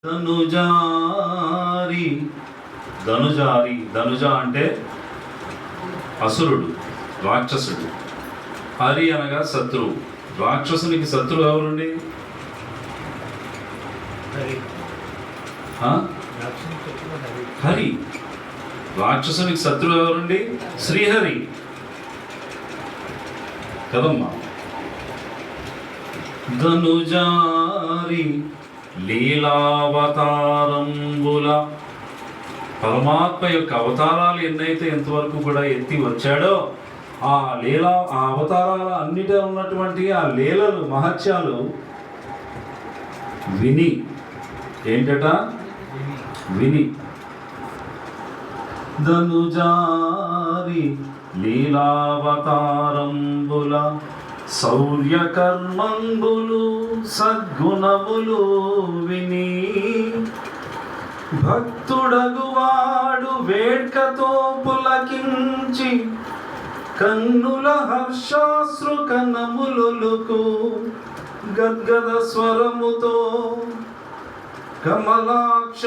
ధనుజారి ధనుజ అంటే అసురుడు, రాక్షసుడు. హరి అనగా శత్రువు. రాక్షసునికి శత్రువు ఎవరండి? హరి. రాక్షసునికి శత్రువు ఎవరండి? శ్రీహరి కదమ్మా. ధనుజారి లీలావతారంబుల, పరమాత్మ యొక్క అవతారాలు ఎన్నైతే ఎంతవరకు కూడా ఎత్తి వచ్చాడో ఆ అవతారాల అన్నిటిలో ఉన్నటువంటి ఆ లీలలు, మహత్యాలు విని ఏంటట విని ధనుజారి లీలావతారంబుల శౌర్యకర్మంబులు సద్గుణములు విని భక్తుడగువాడు వేడ్కతో పులకించి కన్నుల హర్షాశ్రు కన్నములొలుకు గద్గద స్వరముతో కమలాక్ష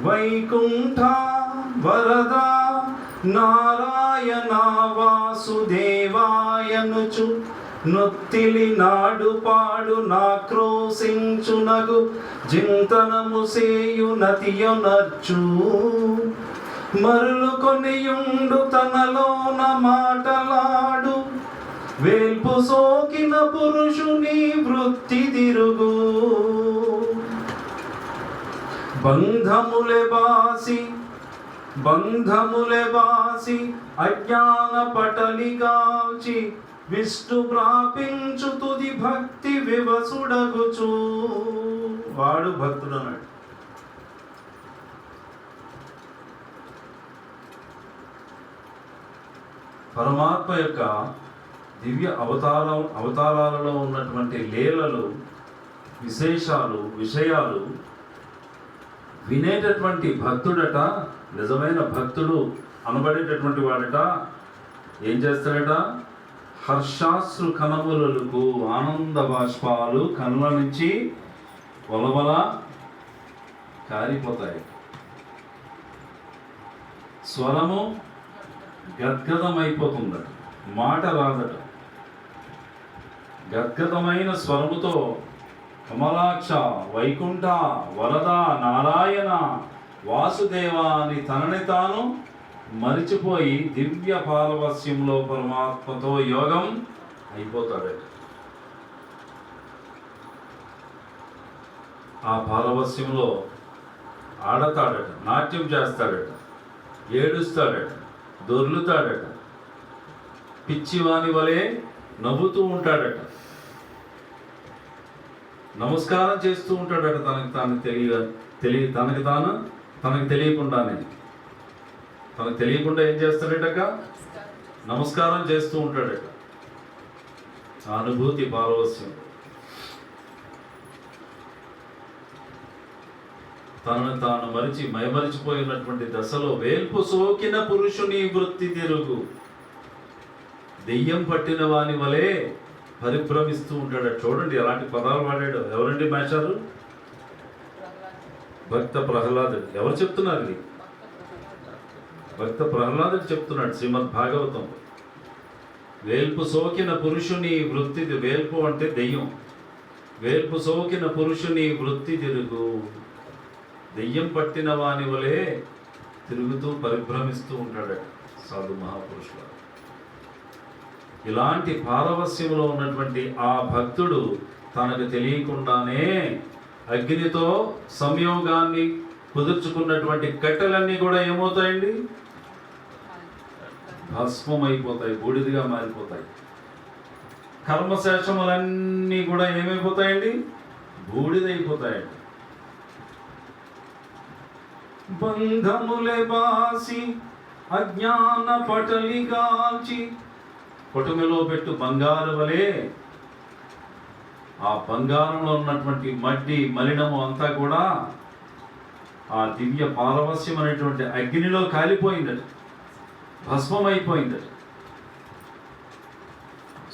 వైకుంఠ వరద నారాయణ వాసుదేవాయనుచు నొత్తిలి నాడు పాడు నాక్రోశించునగు జింతనము సేయు నతియొనర్చు మరులు కొనియుండు తనలోన మాటలాడు వేల్పు సోకిన పురుషుని వృత్తి తిరుగు బంధములే బాసి అజ్ఞాన పటలిగాల్చి విష్ణు ప్రాపించు తుది భక్తి వివసుడగుచు. వాడు భక్తుడు అన్నాడు. పరమాత్మ యొక్క దివ్య అవతారాలలో ఉన్నటువంటి లీలలు, విశేషాలు, విషయాలు వినేటటువంటి భక్తుడట, నిజమైన భక్తుడు అనబడేటటువంటి వాడట ఏం చేస్తాడట? హర్షాశ్రు కనములకు ఆనంద బాష్పాలు కనుల నుంచి వలవల కారిపోతాయి. స్వరము గద్గదమైపోతుందట, మాట రాదట. గద్గదమైన స్వరముతో కమలాక్ష వైకుంఠ వరద నారాయణ వాసుదేవ అని తనని తాను మరిచిపోయి దివ్య పారవస్యంలో పరమాత్మతో యోగం అయిపోతాడట. ఆ పారవస్యంలో ఆడతాడట, నాట్యం చేస్తాడట, ఏడుస్తాడట, దొర్లుతాడట, పిచ్చివాని వలె నవ్వుతూ ఉంటాడట, నమస్కారం చేస్తూ ఉంటాడట. తనకు తెలియకుండానే, తనకు తెలియకుండా ఏం చేస్తాడట? నమస్కారం చేస్తూ ఉంటాడట. అనుభూతి పారవస్యం. తనను తాను మరిచి మైమరిచిపోయినటువంటి దశలో వేల్పు సోకిన పురుషుని వృత్తి తిరుగు, దెయ్యం పట్టిన వాని వలె పరిభ్రమిస్తూ ఉంటాడు. చూడండి ఎలాంటి పదాలు వాడాడు. ఎవరండి మాస్టారు? భక్త ప్రహ్లాదుడు. ఎవరు చెప్తున్నారు ఇది? భక్త ప్రహ్లాదుడు చెప్తున్నాడు శ్రీమద్ భాగవతం. వేల్పు సోకిన పురుషుని వృత్తి, వేల్పు అంటే దెయ్యం. వేల్పు సోకిన పురుషుని వృత్తి తిరుగు, దెయ్యం పట్టిన వాని వలె తిరుగుతూ పరిభ్రమిస్తూ ఉంటాడట సాధు మహాపురుషుడు. ఇలాంటి పారవస్యంలో ఉన్నటువంటి ఆ భక్తుడు తనకు తెలియకుండానే అగ్నితో సంయోగాన్ని కుదుర్చుకున్నటువంటి కట్టెలన్నీ కూడా ఏమవుతాయండి? భస్మమైపోతాయి, బూడిదిగా మారిపోతాయి. కర్మశేషములన్నీ కూడా ఏమైపోతాయండి? బూడిదైపోతాయండి. బంధములే బాసి అజ్ఞాన పటలిగాల్చి, కొటుమిలో పెట్టు బంగారు వలె ఆ బంగారంలో ఉన్నటువంటి మడ్డి మలినము అంతా కూడా ఆ దివ్య పారవస్యం అనేటువంటి అగ్నిలో కాలిపోయిందట, భస్మమైపోయిందట.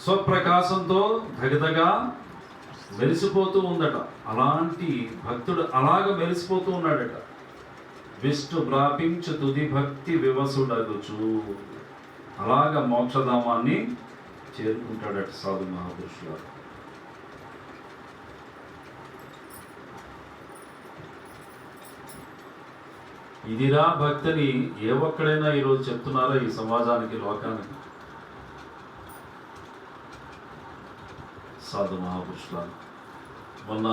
స్వప్రకాశంతో ధగధగా మెరిసిపోతూ ఉందట. అలాంటి భక్తుడు అలాగ మెరిసిపోతూ ఉన్నాడట. విష్ణు ప్రాపించు తుది భక్తి వివసుడగుచు, అలాగ మోక్షధామాన్ని చేరుకుంటాడట సాధు మహాపురుషులు. ఇదిరా భక్తిని ఏ ఒక్కడైనా ఈరోజు చెప్తున్నారా ఈ సమాజానికి, లోకానికి? సాధు మహాపురుషులు మొన్న